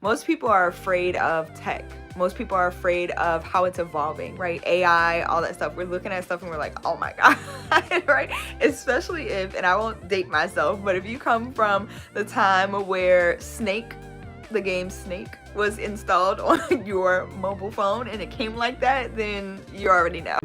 Most people are afraid of tech. Most people are afraid of how it's evolving, right? AI, all that stuff. We're looking at stuff and we're like, oh my God, right? Especially if, and I won't date myself, but if you come from the time where Snake, the game Snake, was installed on your mobile phone and it came like that, then you already know.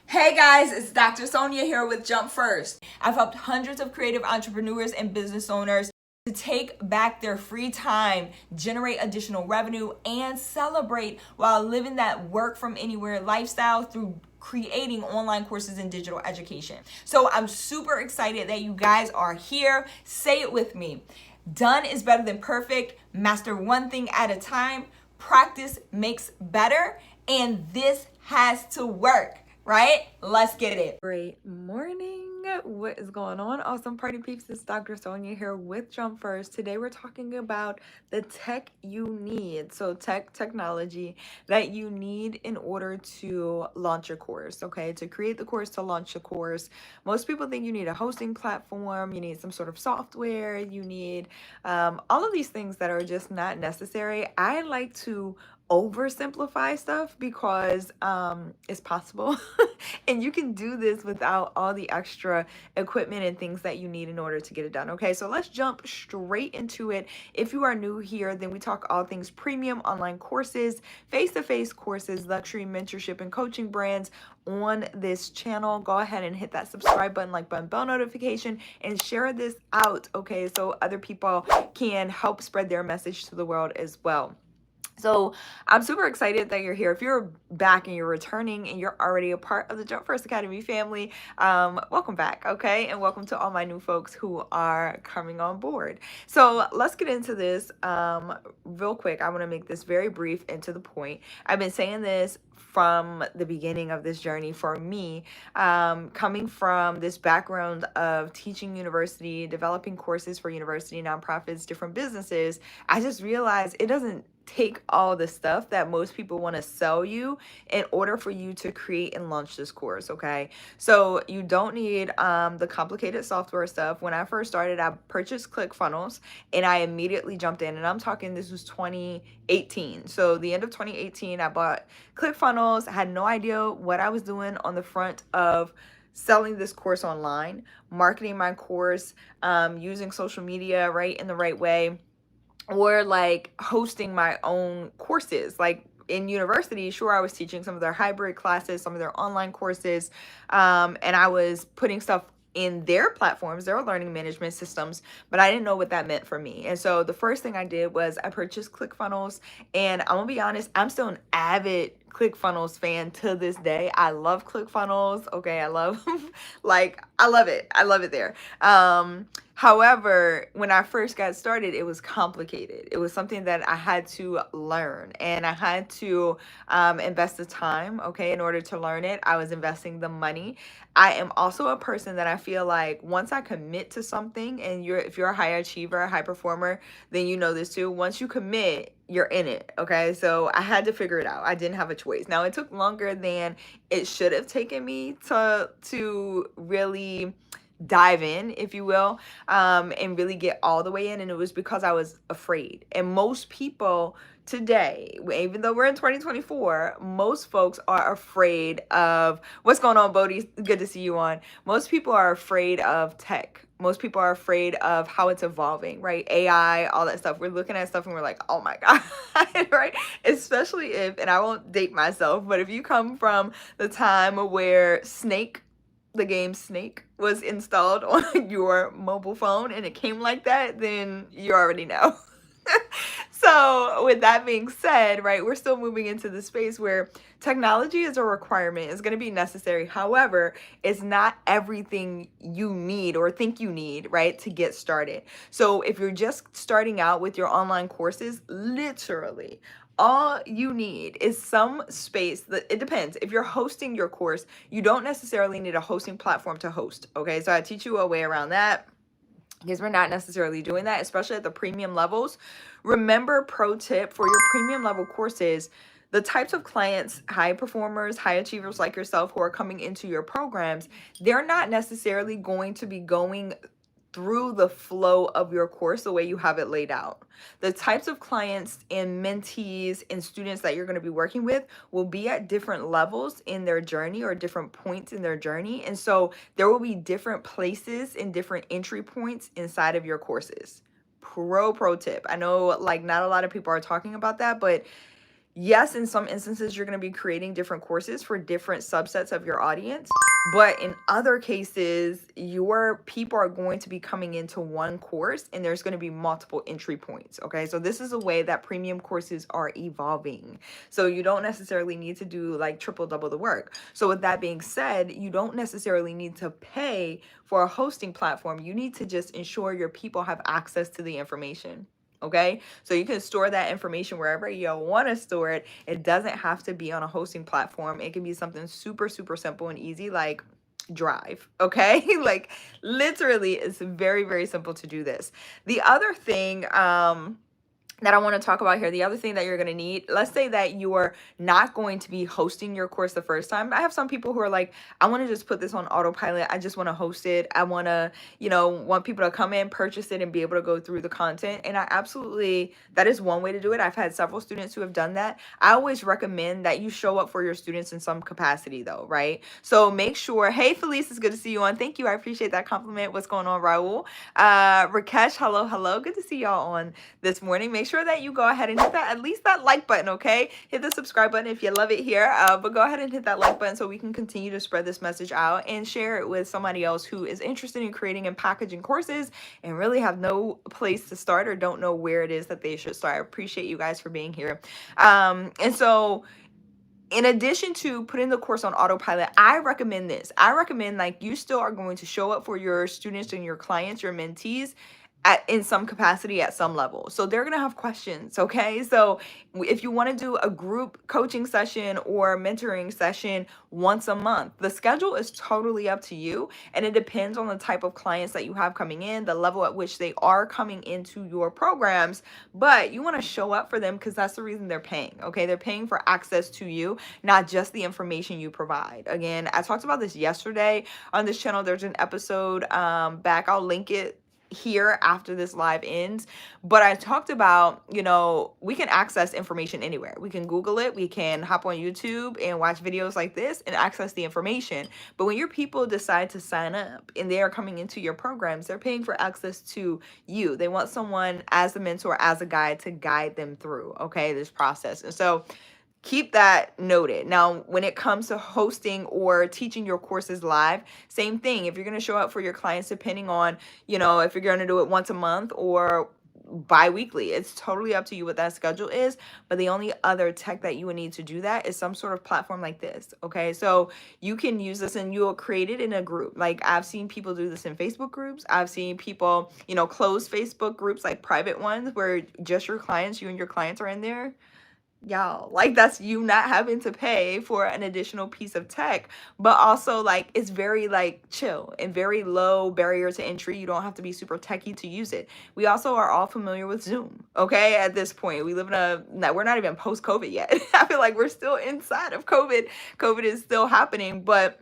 Hey guys, it's Dr. Sonia here with Jump First. I've helped hundreds of creative entrepreneurs and business owners to take back their free time, generate additional revenue, and celebrate while living that work from anywhere lifestyle through creating online courses and digital education. So I'm super excited that you guys are here. Say it with me. Done is better than perfect. Master one thing at a time. Practice makes better. And this has to work. Right? Let's get it. Great morning. What is going on? Awesome party peeps. It's Dr. Sonia here with Jump First. Today we're talking about the tech you need. So technology that you need in order to launch your course. Okay. To create the course, to launch the course. Most people think you need a hosting platform. You need some sort of software. You need all of these things that are just not necessary. I like to oversimplify stuff because it's possible and you can do this without all the extra equipment and things that you need in order to get it done. Okay, so let's jump straight into it. If you are new here, then we talk all things premium online courses, face-to-face courses, luxury mentorship and coaching brands on this channel. Go ahead and hit that subscribe button, like button, bell notification, and share this out, okay, so other people can help spread their message to the world as well. So I'm super excited that you're here. If you're back and you're returning and you're already a part of the Jump First Academy family, welcome back, okay? And welcome to all my new folks who are coming on board. So let's get into this real quick. I want to make this very brief and to the point. I've been saying this from the beginning of this journey for me, coming from this background of teaching university, developing courses for university, nonprofits, different businesses. I just realized it doesn't take all the stuff that most people want to sell you in order for you to create and launch this course. Okay, so you don't need the complicated software stuff. When I first started, I purchased ClickFunnels and I immediately jumped in, and I'm talking, this was 2018. So the end of 2018, I bought ClickFunnels. I had no idea what I was doing on the front of selling this course online, marketing my course, using social media right in the right way, or like hosting my own courses. Like in university, sure, I was teaching some of their hybrid classes, some of their online courses, and I was putting stuff in their platforms, their learning management systems, but I didn't know what that meant for me. And so the first thing I did was I purchased ClickFunnels, and I'm gonna be honest, I'm still an avid ClickFunnels fan to this day. I love ClickFunnels. Okay, I love I love it. I love it there. However, when I first got started, it was complicated. It was something that I had to learn, and I had to invest the time, okay, in order to learn it. I was investing the money. I am also a person that I feel like once I commit to something, and if you're a high achiever, a high performer, then you know this too. Once you commit, you're in it. Okay, so I had to figure it out. I didn't have a choice. Now, it took longer than it should have taken me to really dive in, if you will, and really get all the way in. And it was because I was afraid. And most people today, even though we're in 2024, most folks are afraid of what's going on. Bodhi, good to see you on. Most people are afraid of tech. Most people are afraid of how it's evolving, right? AI, all that stuff. We're looking at stuff and we're like, oh my God, right? Especially if, and I won't date myself, but if you come from the time where Snake, the game Snake, was installed on your mobile phone and it came like that, then you already know. So with that being said, right, we're still moving into the space where technology is a requirement. It's going to be necessary. However, it's not everything you need or think you need, right, to get started. So if you're just starting out with your online courses, literally all you need is some space. That it depends. If you're hosting your course, you don't necessarily need a hosting platform to host. Okay, so I teach you a way around that, because we're not necessarily doing that, especially at the premium levels. Remember, pro tip for your premium level courses, the types of clients, high performers, high achievers like yourself who are coming into your programs, they're not necessarily going to be going through the flow of your course the way you have it laid out. The types of clients and mentees and students that you're going to be working with will be at different levels in their journey or different points in their journey. And so there will be different places and different entry points inside of your courses. Pro tip. I know like not a lot of people are talking about that, but yes, in some instances, you're going to be creating different courses for different subsets of your audience. But in other cases, your people are going to be coming into one course and there's going to be multiple entry points. Okay. So this is a way that premium courses are evolving. So you don't necessarily need to do like triple, double the work. So with that being said, you don't necessarily need to pay for a hosting platform. You need to just ensure your people have access to the information. Okay, so you can store that information wherever you want to store it. It doesn't have to be on a hosting platform. It can be something super, super simple and easy like Drive. Okay, like literally it's very, very simple to do this. The other thing, that I want to talk about here, the other thing that you're going to need, let's say that you are not going to be hosting your course the first time. I have some people who are like, I want to just put this on autopilot. I just want to host it. I want to, want people to come in, purchase it, and be able to go through the content. And that is one way to do it. I've had several students who have done that. I always recommend that you show up for your students in some capacity though, right? So make sure, hey, Felice, it's good to see you on. Thank you. I appreciate that compliment. What's going on, Raul? Rakesh, hello. Good to see y'all on this morning. Make sure that you go ahead and hit at least that like button, okay? Hit the subscribe button if you love it here, but go ahead and hit that like button so we can continue to spread this message out and share it with somebody else who is interested in creating and packaging courses and really have no place to start or don't know where it is that they should start. I appreciate you guys for being here. And so in addition to putting the course on autopilot, I recommend this. I recommend like you still are going to show up for your students and your clients, your mentees, in some capacity at some level. So they're going to have questions. Okay. So if you want to do a group coaching session or mentoring session once a month, the schedule is totally up to you. And it depends on the type of clients that you have coming in, the level at which they are coming into your programs, but you want to show up for them because that's the reason they're paying. Okay. They're paying for access to you, not just the information you provide. Again, I talked about this yesterday on this channel. There's an episode back. I'll link it here after this live ends, but I talked about, we can access information anywhere. We can Google it. We can hop on YouTube and watch videos like this and access the information. But when your people decide to sign up and they are coming into your programs, they're paying for access to you. They want someone as a mentor, as a guide to guide them through, this process. And so keep that noted. Now, when it comes to hosting or teaching your courses live, same thing. If you're going to show up for your clients, depending on, if you're going to do it once a month or bi-weekly, it's totally up to you what that schedule is. But the only other tech that you would need to do that is some sort of platform like this. Okay. So you can use this and you'll create it in a group. Like I've seen people do this in Facebook groups. I've seen people, close Facebook groups, like private ones where just you and your clients are in there. Y'all, like that's you not having to pay for an additional piece of tech, but also like it's very like chill and very low barrier to entry. You don't have to be super techy to use it. We also are all familiar with Zoom. Okay. At this point, we live we're not even post COVID yet. I feel like we're still inside of COVID. COVID is still happening. But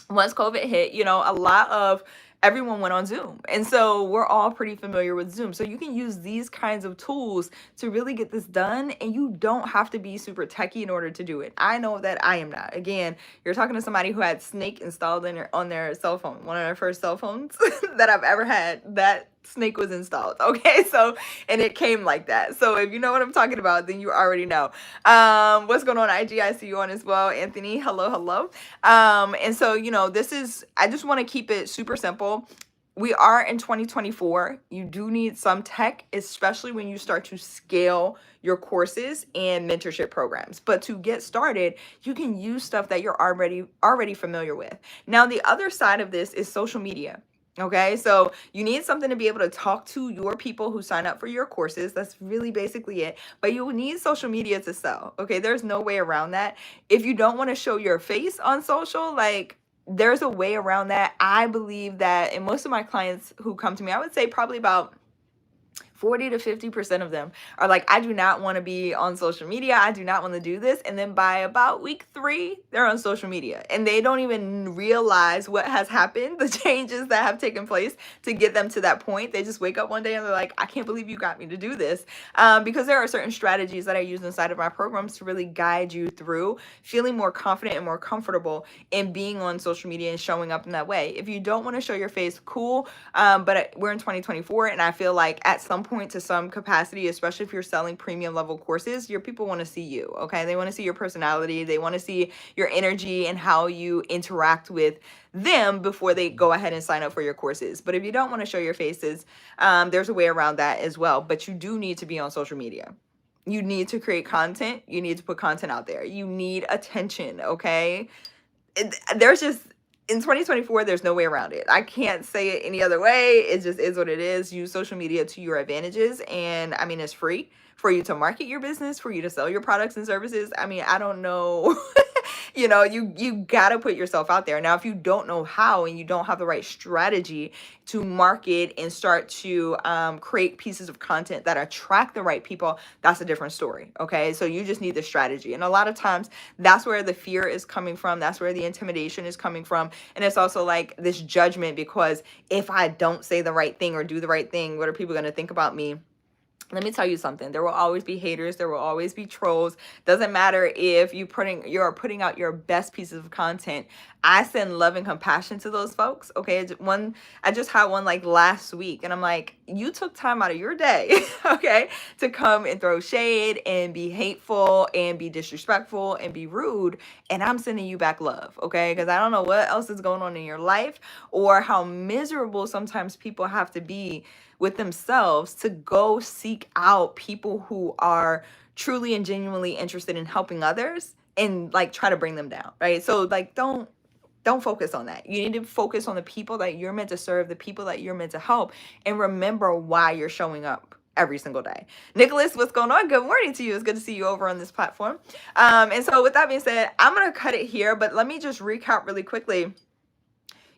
once COVID hit, a lot of everyone went on Zoom. And so we're all pretty familiar with Zoom. So you can use these kinds of tools to really get this done. And you don't have to be super techy in order to do it. I know that I am not. Again, you're talking to somebody who had Snake installed on their cell phone. One of their first cell phones that I've ever had, that Snake was installed. Okay. So, and it came like that. So if you know what I'm talking about, then you already know. What's going on, IG? I see you on as well. Anthony, hello. And so, I just want to keep it super simple. We are in 2024. You do need some tech, especially when you start to scale your courses and mentorship programs. But to get started, you can use stuff that you're already familiar with. Now, the other side of this is social media. Okay, so you need something to be able to talk to your people who sign up for your courses. That's really basically it. But you need social media to sell. Okay, there's no way around that. If you don't want to show your face on social, there's a way around that. I believe that, and most of my clients who come to me, I would say probably about 40 to 50% of them are like, I do not want to be on social media. I do not want to do this. And then by about week 3, they're on social media and they don't even realize what has happened, the changes that have taken place to get them to that point. They just wake up one day and they're like, I can't believe you got me to do this. Because there are certain strategies that I use inside of my programs to really guide you through feeling more confident and more comfortable in being on social media and showing up in that way. If you don't want to show your face, cool. But we're in 2024 and I feel like at some point, to some capacity, especially if you're selling premium level courses, your people want to see you. Okay, they want to see your personality, they want to see your energy and how you interact with them before they go ahead and sign up for your courses. But if you don't want to show your faces, there's a way around that as well. But you do need to be on social media. You need to create content. You need to put content out there. You need attention. Okay, there's just, in 2024, there's no way around it. I can't say it any other way. It just is what it is. Use social media to your advantages. And I mean, it's free for you to market your business, for you to sell your products and services. I mean, I don't know. You got to put yourself out there. Now, if you don't know how and you don't have the right strategy to market and start to create pieces of content that attract the right people, that's a different story. Okay, so you just need the strategy. And a lot of times that's where the fear is coming from. That's where the intimidation is coming from. And it's also like this judgment, because if I don't say the right thing or do the right thing, what are people going to think about me? Let me tell you something. There will always be haters. There will always be trolls. Doesn't matter if you're putting out your best pieces of content. I send love and compassion to those folks. Okay. I just had one like last week and I'm like, you took time out of your day, okay, to come and throw shade and be hateful and be disrespectful and be rude. And I'm sending you back love. Okay. Because I don't know what else is going on in your life or how miserable sometimes people have to be with themselves to go seek out people who are truly and genuinely interested in helping others and like try to bring them down, right? So like don't focus on that. You need to focus on the people that you're meant to serve, the people that you're meant to help, and remember why you're showing up every single day. Nicholas, what's going on? Good morning to you. It's good to see you over on this platform. And so with that being said, I'm going to cut it here, but let me just recap really quickly.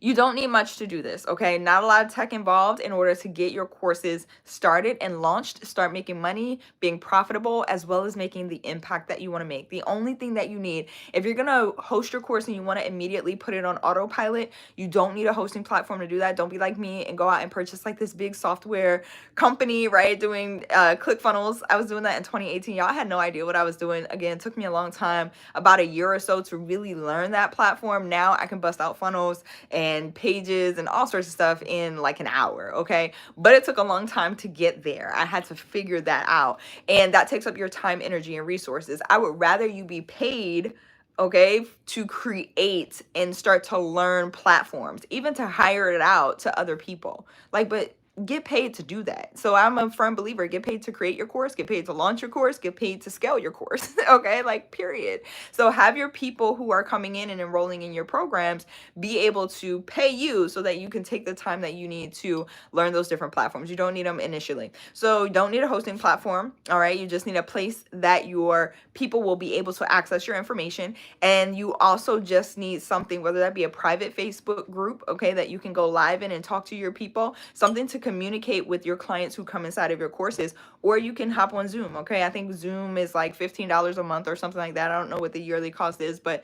You don't need much to do this, okay? Not a lot of tech involved in order to get your courses started and launched, start making money, being profitable, as well as making the impact that you want to make. The only thing that you need, if you're going to host your course and you want to immediately put it on autopilot, you don't need a hosting platform to do that. Don't be like me and go out and purchase like this big software company, right? Doing ClickFunnels. I was doing that in 2018. Y'all, I had no idea what I was doing. Again, it took me a long time, about a year or so, to really learn that platform. Now I can bust out funnels and pages and all sorts of stuff in like an hour, okay? But it took a long time to get there. I had to figure that out. And that takes up your time, energy, and resources. I would rather you be paid, okay, to create and start to learn platforms, even to hire it out to other people. But get paid to do that. So I'm a firm believer, get paid to create your course, get paid to launch your course, get paid to scale your course, okay, period. So have your people who are coming in and enrolling in your programs be able to pay you so that you can take the time that you need to learn those different platforms. You don't need them initially. So you don't need a hosting platform, all right? You just need a place that your people will be able to access your information. And you also just need something, whether that be a private Facebook group, okay, that you can go live in and talk to your people, something to communicate with your clients who come inside of your courses, or you can hop on Zoom, okay? I think Zoom is like $15 a month or something like that. I don't know what the yearly cost is, but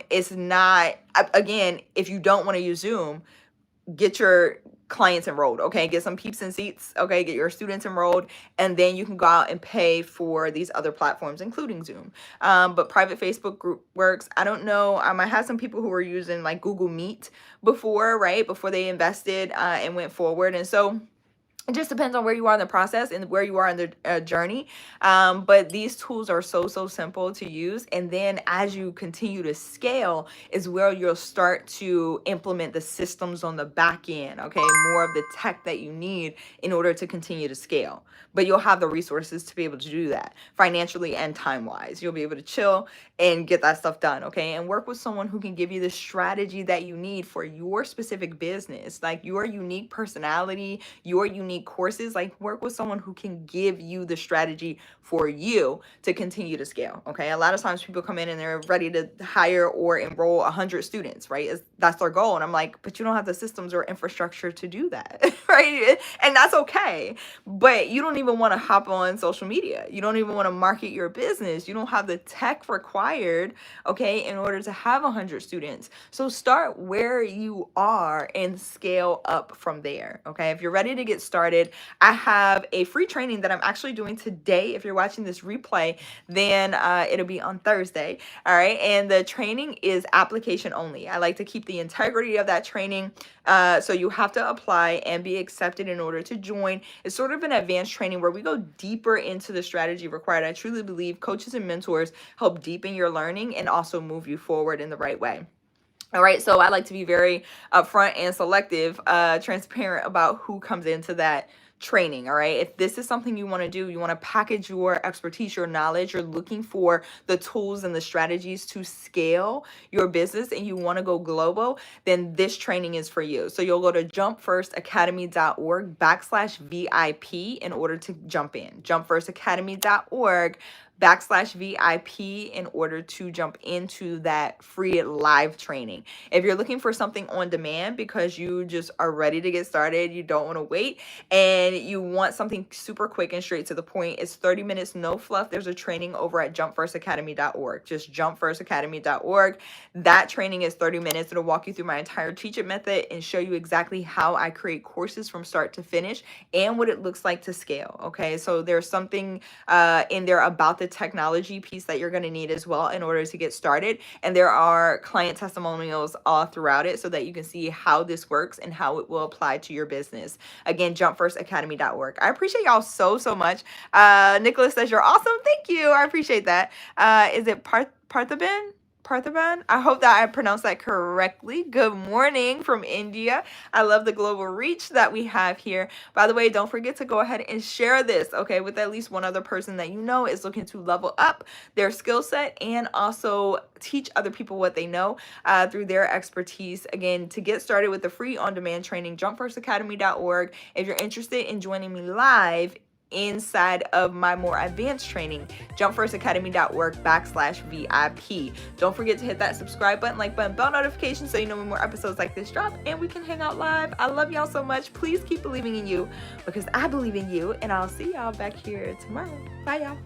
it's not, again, if you don't want to use Zoom, get your clients enrolled, okay? Get some peeps in seats, okay? Get your students enrolled, and then you can go out and pay for these other platforms, including Zoom. But private Facebook group works. I don't know. I had some people who were using like Google Meet before, right? Before they invested and went forward. And so it just depends on where you are in the process and where you are in the journey. But these tools are so simple to use. And then as you continue to scale is where you'll start to implement the systems on the back end, okay? More of the tech that you need in order to continue to scale. But you'll have the resources to be able to do that financially and time-wise. You'll be able to chill and get that stuff done, okay? And work with someone who can give you the strategy that you need for your specific business, like your unique personality, your unique need courses, like work with someone who can give you the strategy for you to continue to scale. Okay. A lot of times people come in and they're ready to hire or enroll 100 students, right? That's their goal. And I'm like, but you don't have the systems or infrastructure to do that, right? And that's okay. But you don't even want to hop on social media. You don't even want to market your business. You don't have the tech required, okay, in order to have 100 students. So start where you are and scale up from there, okay? If you're ready to get started, I have a free training that I'm actually doing today. If you're watching this replay, then it'll be on Thursday, all right? And the training is application only. I like to keep the integrity of that training, so you have to apply and be accepted in order to join. It's sort of an advanced training where we go deeper into the strategy required. I truly believe coaches and mentors help deepen your learning and also move you forward in the right way. All right, so I like to be very upfront and selective, transparent about who comes into that training. All right, if this is something you want to do, you want to package your expertise, your knowledge, you're looking for the tools and the strategies to scale your business and you want to go global, then this training is for you. So you'll go to jumpfirstacademy.org/VIP in order to jump in. jumpfirstacademy.org/VIP in order to jump into that free live training. If you're looking for something on demand because you just are ready to get started, you don't want to wait, and you want something super quick and straight to the point, it's 30 minutes, no fluff. There's a training over at jumpfirstacademy.org. Just jumpfirstacademy.org. That training is 30 minutes. It'll walk you through my entire teach it method and show you exactly how I create courses from start to finish and what it looks like to scale. Okay, so there's something in there about the technology piece that you're going to need as well in order to get started. And there are client testimonials all throughout it so that you can see how this works and how it will apply to your business. Again, jumpfirstacademy.org. I appreciate y'all so much. Nicholas says you're awesome. Thank you. I appreciate that. Is it Parthaban? I hope that I pronounced that correctly. Good morning from India. I love the global reach that we have here. By the way, don't forget to go ahead and share this, okay, with at least one other person that you know is looking to level up their skill set and also teach other people what they know through their expertise. Again, to get started with the free on-demand training, jumpfirstacademy.org. If you're interested in joining me live inside of my more advanced training, jumpfirstacademy.org/VIP. Don't forget to hit that subscribe button, like button, bell notification so you know when more episodes like this drop and we can hang out live. I love y'all so much. Please keep believing in you because I believe in you, and I'll see y'all back here tomorrow. Bye, y'all.